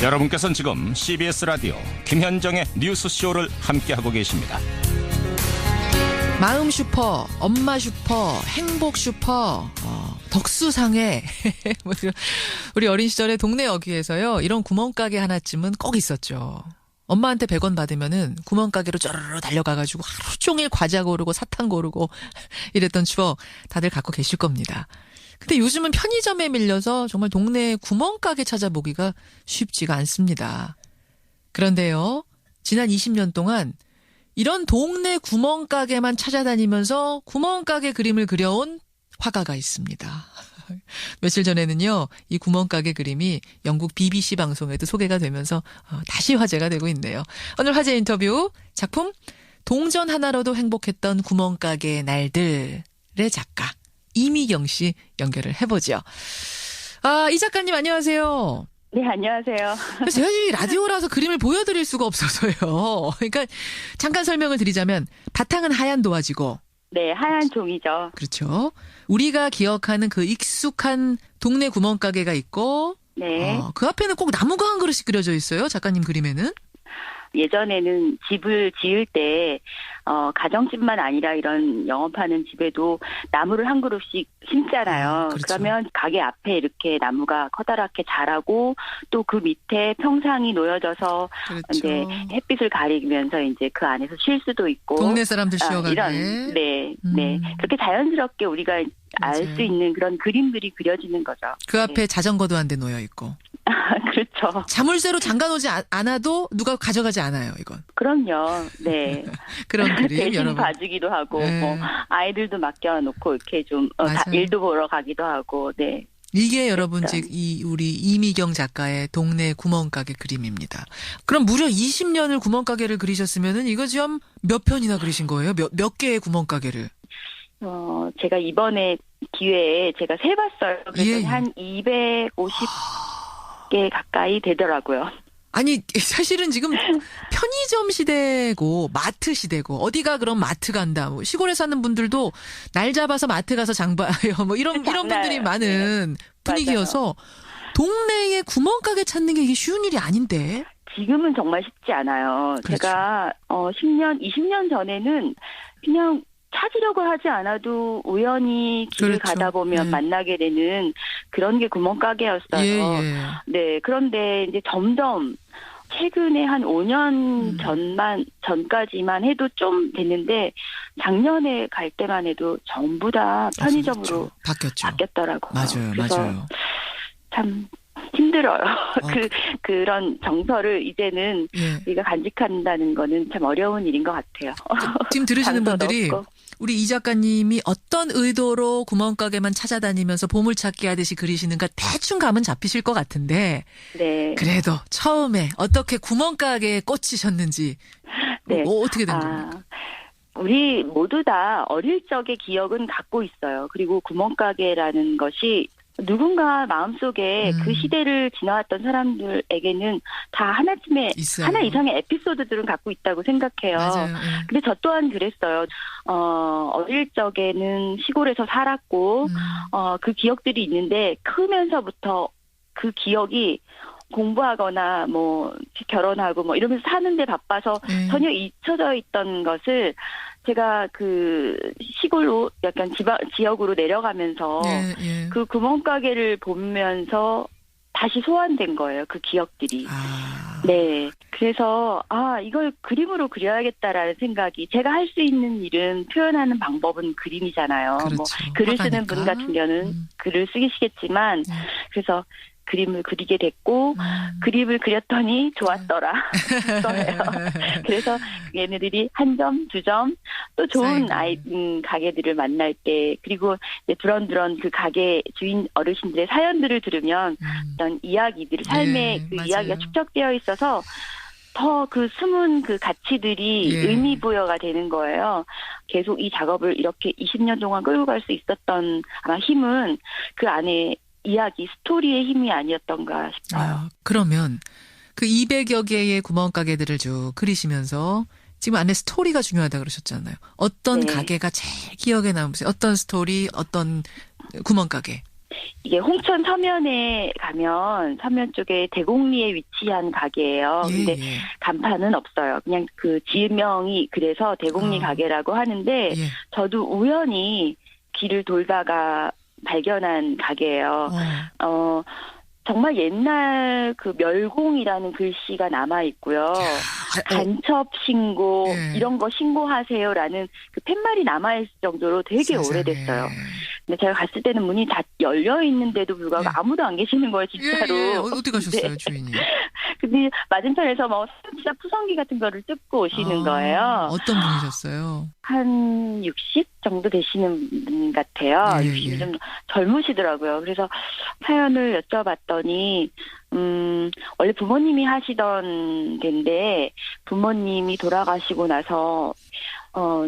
여러분께서는 지금 CBS 라디오 김현정의 뉴스쇼를 함께하고 계십니다. 마음 슈퍼, 엄마 슈퍼, 행복 슈퍼, 덕수상해. 우리 어린 시절에 동네 여기에서요, 이런 구멍가게 하나쯤은 꼭 있었죠. 엄마한테 100원 받으면은 구멍가게로 쪼르르 달려가가지고 하루 종일 과자 고르고 사탕 고르고 이랬던 추억 다들 갖고 계실 겁니다. 근데 요즘은 편의점에 밀려서 정말 동네 구멍가게 찾아보기가 쉽지가 않습니다. 그런데요, 지난 20년 동안 이런 동네 구멍가게만 찾아다니면서 구멍가게 그림을 그려온 화가가 있습니다. 며칠 전에는요, 이 구멍가게 그림이 영국 BBC 방송에도 소개가 되면서 다시 화제가 되고 있네요. 오늘 화제 인터뷰 작품 동전 하나로도 행복했던 구멍가게 날들의 작가 이미경 씨 연결을 해보죠. 이 작가님 안녕하세요. 네, 안녕하세요. 제가 이 라디오라서 그림을 보여드릴 수가 없어서요. 그러니까 잠깐 설명을 드리자면 바탕은 하얀 도화지고, 네, 하얀 종이죠. 그렇죠. 우리가 기억하는 그 익숙한 동네 구멍가게가 있고, 네. 그 앞에는 꼭 나무가 한 그릇이 그려져 있어요. 작가님 그림에는. 예전에는 집을 지을 때 가정집만 아니라 이런 영업하는 집에도 나무를 한 그루씩 심잖아요. 그렇죠. 그러면 가게 앞에 이렇게 나무가 커다랗게 자라고 또 그 밑에 평상이 놓여져서 그렇죠. 이제 햇빛을 가리면서 이제 그 안에서 쉴 수도 있고 동네 사람들 쉬어가게. 이런 네. 그렇게 자연스럽게 우리가 알 수 있는 그런 그림들이 그려지는 거죠. 그 앞에 네. 자전거도 한 대 놓여 있고. 그렇죠. 자물쇠로 잠가놓지 않아도 누가 가져가지 않아요, 이건. 그럼요. 네. 그런 그림 대신 여러분. 봐주기도 하고, 네. 뭐 아이들도 맡겨놓고 이렇게 좀 일도 보러 가기도 하고, 네. 이게 여러분 즉 우리 이미경 작가의 동네 구멍가게 그림입니다. 그럼 무려 20년을 구멍가게를 그리셨으면은 이거 지금 몇 편이나 그리신 거예요? 몇 개의 구멍가게를? 제가 이번에 기회에 제가 세봤어요. 그래서 예. 한 250개 가까이 되더라고요. 아니 사실은 지금 편의점 시대고 마트 시대고 어디가 그럼 마트 간다. 뭐 시골에 사는 분들도 날 잡아서 마트 가서 장 봐요. 뭐 이런 분들이 많은 분위기여서 동네에 구멍가게 찾는 게 이게 쉬운 일이 아닌데. 지금은 정말 쉽지 않아요. 그렇죠. 제가 10년, 20년 전에는 그냥 찾으려고 하지 않아도 우연히 길을 그렇죠. 가다 보면 네. 만나게 되는 그런 게 구멍가게였어요. 예. 네, 그런데 이제 점점 최근에 한 5년 전까지만 해도 좀 됐는데 작년에 갈 때만 해도 전부 다 편의점으로 바뀌었더라고요. 맞아요, 그래서 맞아요. 참 힘들어요. 그런 정서를 이제는 예. 우리가 간직한다는 거는 참 어려운 일인 것 같아요. 지금 들으시는 장소도 분들이 없고. 우리 이 작가님이 어떤 의도로 구멍가게만 찾아다니면서 보물찾기 하듯이 그리시는가 대충 감은 잡히실 것 같은데 네. 그래도 처음에 어떻게 구멍가게에 꽂히셨는지 네. 어떻게 된 겁니까? 우리 모두 다 어릴 적의 기억은 갖고 있어요. 그리고 구멍가게라는 것이 누군가 마음속에 그 시대를 지나왔던 사람들에게는 다 하나쯤의 있어요. 하나 이상의 에피소드들은 갖고 있다고 생각해요. 맞아요. 근데 저 또한 그랬어요. 어릴 적에는 시골에서 살았고 그 기억들이 있는데 크면서부터 그 기억이 공부하거나 뭐 결혼하고 뭐 이러면서 사는데 바빠서 전혀 잊혀져 있던 것을 제가 그 시골로 약간 지역으로 내려가면서 그 구멍가게를 보면서 다시 소환된 거예요. 그 기억들이. 네. 그래서 이걸 그림으로 그려야겠다라는 생각이, 제가 할 수 있는 일은 표현하는 방법은 그림이잖아요. 그렇죠. 뭐 글을 쓰는 화가니까. 분 같은 경우는 글을 쓰시겠지만 그래서 그림을 그리게 됐고 그림을 그렸더니 좋았더라. 그래서 얘네들이 한 점, 두 점, 또 좋은 가게들을 만날 때, 그리고 이제 두런두런 그 가게 주인 어르신들의 사연들을 들으면 어떤 이야기들, 삶의 그 맞아요. 이야기가 축적되어 있어서 더 그 숨은 그 가치들이 의미부여가 되는 거예요. 계속 이 작업을 이렇게 20년 동안 끌고 갈 수 있었던 아마 힘은 그 안에 이야기, 스토리의 힘이 아니었던가 싶어요. 그러면 그 200여 개의 구멍가게들을 쭉 그리시면서 지금 안에 스토리가 중요하다고 그러셨잖아요. 어떤 가게가 제일 기억에 남으세요? 어떤 스토리, 어떤 구멍가게? 이게 홍천 서면에 가면 서면 쪽에 대곡리에 위치한 가게예요. 예, 근데 예. 간판은 없어요. 그냥 그 지명이 그래서 대곡리 가게라고 하는데 예. 저도 우연히 길을 돌다가 발견한 가게예요. 정말 옛날 그 멸공이라는 글씨가 남아 있고요. 간첩 신고 예. 이런 거 신고하세요라는 그 팻말이 남아 있을 정도로 되게 세상에. 오래됐어요. 근데 제가 갔을 때는 문이 다 열려 있는데도 불구하고 예. 아무도 안 계시는 거예요, 진짜로. 예, 예. 어디 가셨어요, 네. 주인이? 근데 맞은편에서 뭐 진짜 푸성기 같은 거를 뜯고 오시는 거예요. 어떤 분이셨어요? 한 60 정도 되시는 분 같아요. 예, 60이 예. 좀 젊으시더라고요. 그래서 사연을 여쭤봤더니 원래 부모님이 하시던 데인데 부모님이 돌아가시고 나서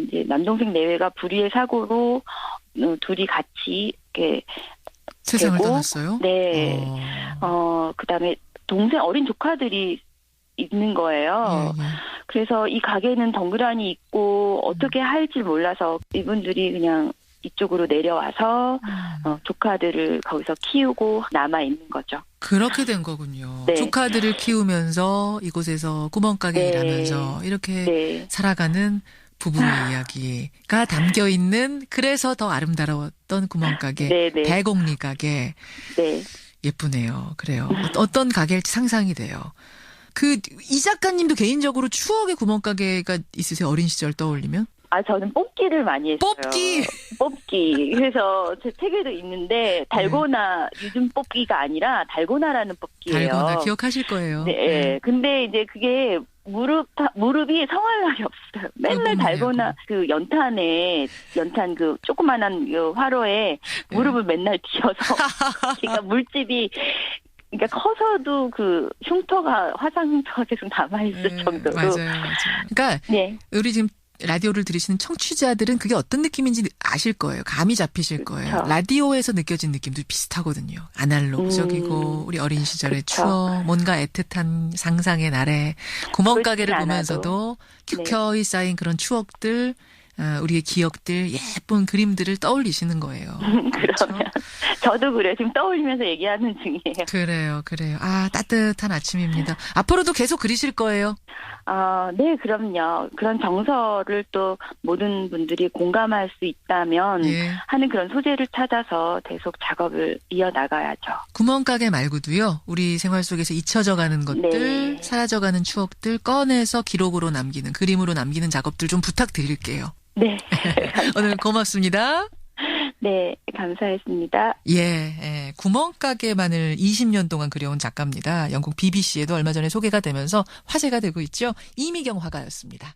이제 남동생 내외가 불의의 사고로 둘이 같이 이렇게 세상을 되고, 떠났어요? 네. 그다음에 동생 어린 조카들이 있는 거예요. 예, 예. 그래서 이 가게는 덩그러니 있고 어떻게 할지 몰라서 이분들이 그냥 이쪽으로 내려와서 조카들을 거기서 키우고 남아 있는 거죠. 그렇게 된 거군요. 네. 조카들을 키우면서 이곳에서 구멍가게 네. 일하면서 이렇게 네. 살아가는 부부의 이야기가 담겨 있는 그래서 더 아름다웠던 구멍가게 네. 대곡리 가게. 네. 예쁘네요. 그래요. 어떤 가게일지 상상이 돼요. 이 작가님도 개인적으로 추억의 구멍가게가 있으세요? 어린 시절 떠올리면? 저는 뽑기를 많이 했어요. 뽑기! 뽑기. 그래서 제 책에도 있는데 달고나 요즘 뽑기가 아니라 달고나라는 뽑기예요. 달고나 기억하실 거예요. 네. 근데 이제 그게 무릎이 성할 날이 없어요. 맨날 달고나 그 연탄 그 조그만한 그 화로에 무릎을 맨날 뒤어서 그러니까 물집이 그러니까 커서도 그 흉터가 화상 흉터가 계속 남아 있을 정도로. 맞아요. 그러니까 네. 우리 지금 라디오를 들으시는 청취자들은 그게 어떤 느낌인지 아실 거예요. 감이 잡히실 거예요. 그쵸. 라디오에서 느껴진 느낌도 비슷하거든요. 아날로그적이고 우리 어린 시절의 그쵸. 추억, 뭔가 애틋한 상상의 날에 구멍가게를 그렇진 보면서도 네. 켜켜이 쌓인 그런 추억들, 우리의 기억들, 예쁜 그림들을 떠올리시는 거예요. 그렇죠? 그러면 저도 그래요. 지금 떠올리면서 얘기하는 중이에요. 그래요. 따뜻한 아침입니다. 앞으로도 계속 그리실 거예요? 네, 그럼요. 그런 정서를 또 모든 분들이 공감할 수 있다면 예. 하는 그런 소재를 찾아서 계속 작업을 이어나가야죠. 구멍가게 말고도요. 우리 생활 속에서 잊혀져 가는 것들, 네. 사라져가는 추억들 꺼내서 기록으로 남기는, 그림으로 남기는 작업들 좀 부탁드릴게요. 네. 오늘 고맙습니다. 네, 감사했습니다. 예, 구멍가게만을 20년 동안 그려온 작가입니다. 영국 BBC에도 얼마 전에 소개가 되면서 화제가 되고 있죠. 이미경 화가였습니다.